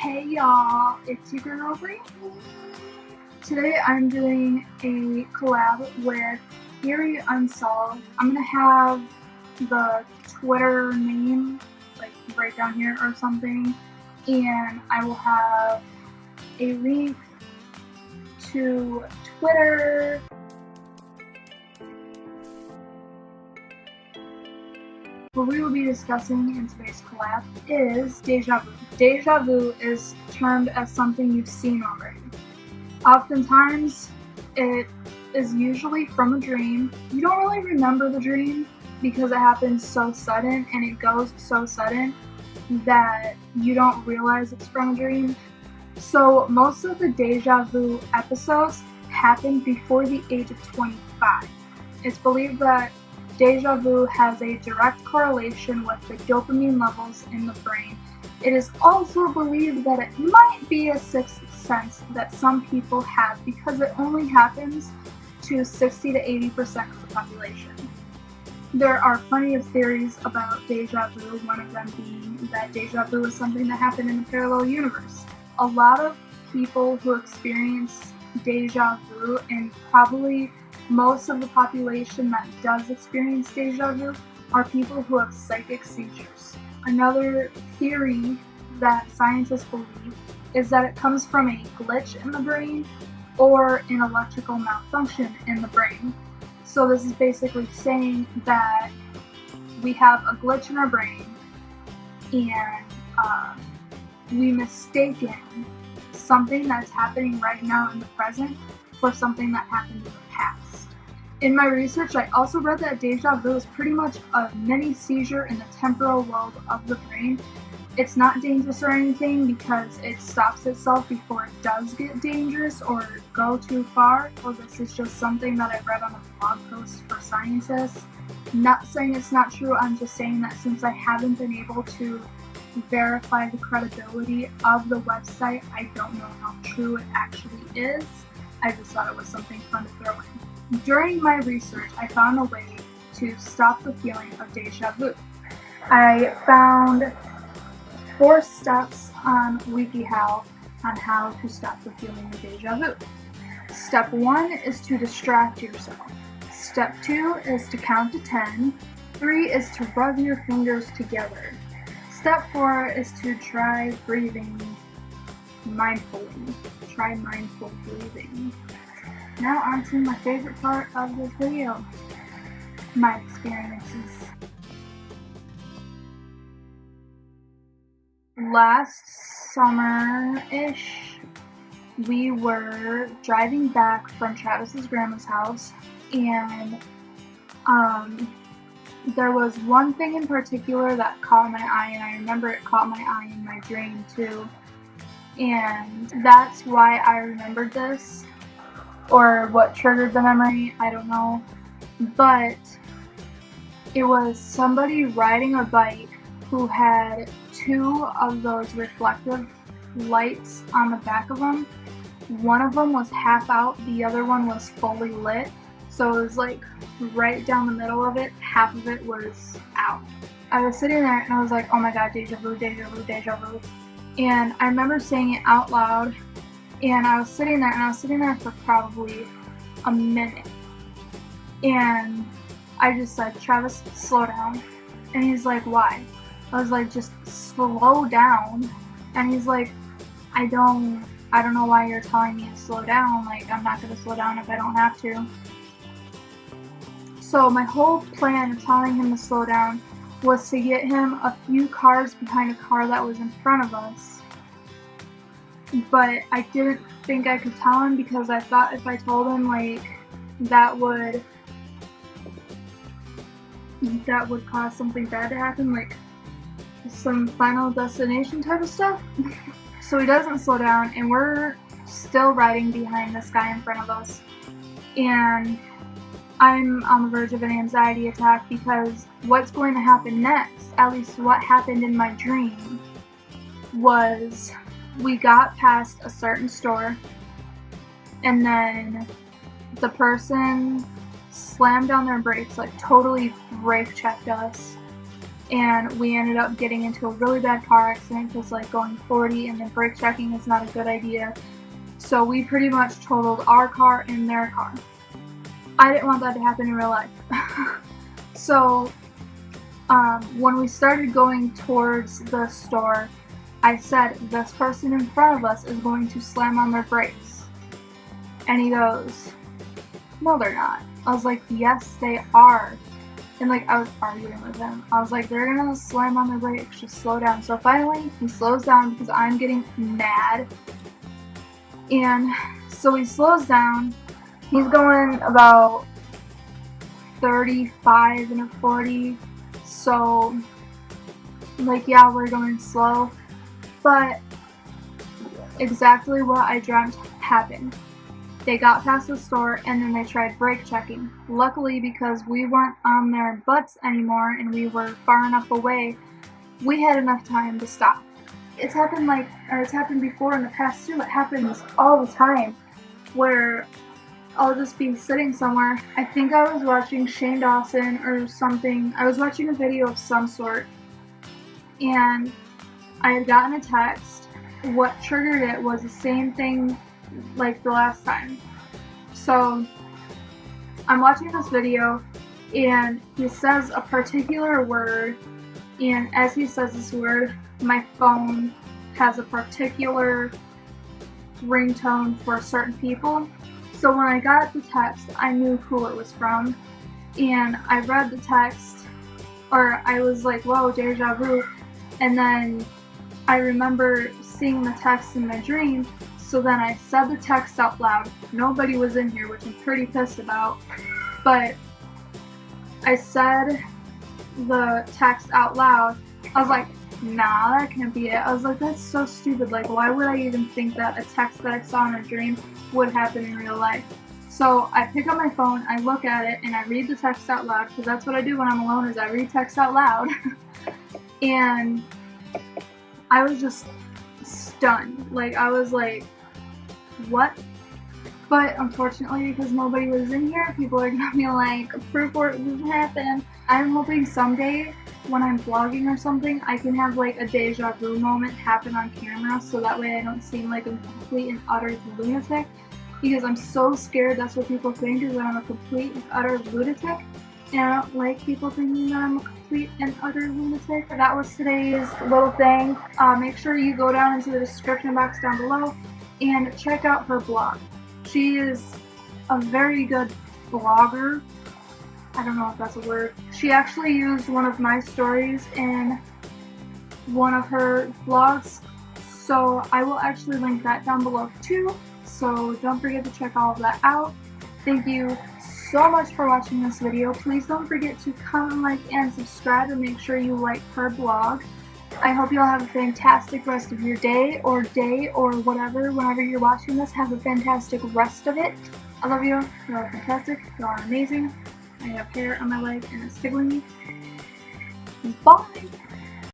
Hey y'all, it's your girl Britween. Today I'm doing a collab with Eerie, Unsolved. I'm gonna have the Twitter name like right down here or something, and I will have a link to Twitter. What we will be discussing in today's collab is Deja Vu. Deja Vu is termed as something you've seen already. Oftentimes, it is usually from a dream. You don't really remember the dream because it happens so sudden and it goes so sudden that you don't realize it's from a dream. So most of the Deja Vu episodes happen before the age of 25. It's believed that Deja vu has a direct correlation with the dopamine levels in the brain. It is also believed that it might be a sixth sense that some people have because it only happens to 60 to 80% of the population. There are plenty of theories about deja vu, one of them being that deja vu is something that happened in a parallel universe. A lot of people who experience deja vu, and probably most of the population that does experience deja vu, are people who have psychic seizures. Another theory that scientists believe is that it comes from a glitch in the brain or an electrical malfunction in the brain. So this is basically saying that we have a glitch in our brain and we mistaken something that's happening right now in the present for something that happened in the past. In my research, I also read that deja vu is pretty much a mini seizure in the temporal lobe of the brain. It's not dangerous or anything because it stops itself before it does get dangerous or go too far. Or this is just something that I read on a blog post for scientists. Not saying it's not true, I'm just saying that since I haven't been able to verify the credibility of the website, I don't know how true it actually is. I just thought it was something fun to throw in. During my research, I found a way to stop the feeling of deja vu. I found 4 steps on WikiHow on how to stop the feeling of deja vu. Step 1 is to distract yourself. Step 2 is to count to 10. 3 is to rub your fingers together. Step 4 is to try breathing mindfully. Try mindful breathing. Now on to my favorite part of this video, my experiences. Last summer-ish, we were driving back from Travis's grandma's house, and there was one thing in particular that caught my eye, and I remember it caught my eye in my dream too. And that's why I remembered this, or what triggered the memory, I don't know. But it was somebody riding a bike who had 2 of those reflective lights on the back of them. One of them was half out, the other one was fully lit. So it was like right down the middle of it, half of it was out. I was sitting there and I was like, oh my god, deja vu, deja vu, deja vu. And I remember saying it out loud, and I was sitting there for probably a minute. And I just said, Travis, slow down. And he's like, why? I was like, just slow down. And he's like, I don't know why you're telling me to slow down. Like, I'm not going to slow down if I don't have to. So my whole plan of telling him to slow down was to get him a few cars behind a car that was in front of us. But I didn't think I could tell him because I thought if I told him, like, that would cause something bad to happen, like some Final Destination type of stuff. So he doesn't slow down, and we're still riding behind this guy in front of us. And I'm on the verge of an anxiety attack because what's going to happen next, at least what happened in my dream, was we got past a certain store and then the person slammed down their brakes, like totally brake checked us, and we ended up getting into a really bad car accident because like going 40 and then brake checking is not a good idea. So we pretty much totaled our car and their car. I didn't want that to happen in real life. So when we started going towards the store, I said, this person in front of us is going to slam on their brakes. And he goes, no they're not. I was like, yes they are. And like I was arguing with him. I was like, they're gonna slam on their brakes, just slow down. So finally he slows down because I'm getting mad. And so he slows down. He's going about 35 and a 40. So like yeah, we're going slow. But exactly what I dreamt happened. They got past the store and then they tried brake checking. Luckily, because we weren't on their butts anymore and we were far enough away, we had enough time to stop. It's happened before in the past too. It happens all the time where I'll just be sitting somewhere. I think I was watching Shane Dawson or something. I was watching a video of some sort and I had gotten a text. What triggered it was the same thing like the last time. So I'm watching this video and he says a particular word, and as he says this word, my phone has a particular ringtone for certain people. So when I got the text, I knew who it was from, and I read the text, or I was like, whoa, deja vu. And then I remember seeing the text in my dream, so then I said the text out loud. Nobody was in here, which I'm pretty pissed about, but I said the text out loud. I was like, nah, that can't be it. I was like, that's so stupid. Like, why would I even think that a text that I saw in a dream would happen in real life? So I pick up my phone, I look at it, and I read the text out loud, because that's what I do when I'm alone, is I read text out loud. And I was just stunned. Like, I was like, what? But unfortunately, because nobody was in here, people are gonna be like, proof or it didn't happen. I'm hoping someday when I'm vlogging or something, I can have like a deja vu moment happen on camera, so that way I don't seem like a complete and utter lunatic, because I'm so scared that's what people think, is that I'm a complete and utter lunatic, and I don't like people thinking that I'm a complete and utter lunatic. That was today's little thing. Make sure you go down into the description box down below and check out her blog. She is a very good blogger. I don't know if that's a word. She actually used one of my stories in one of her vlogs, so I will actually link that down below too, so don't forget to check all of that out. Thank you so much for watching this video. Please don't forget to comment, like, and subscribe, and make sure you like her blog. I hope you all have a fantastic rest of your day or whatever. Whenever you're watching this, have a fantastic rest of it. I love you. You are fantastic. You are amazing. I have hair on my leg and it's tickling me. Bye!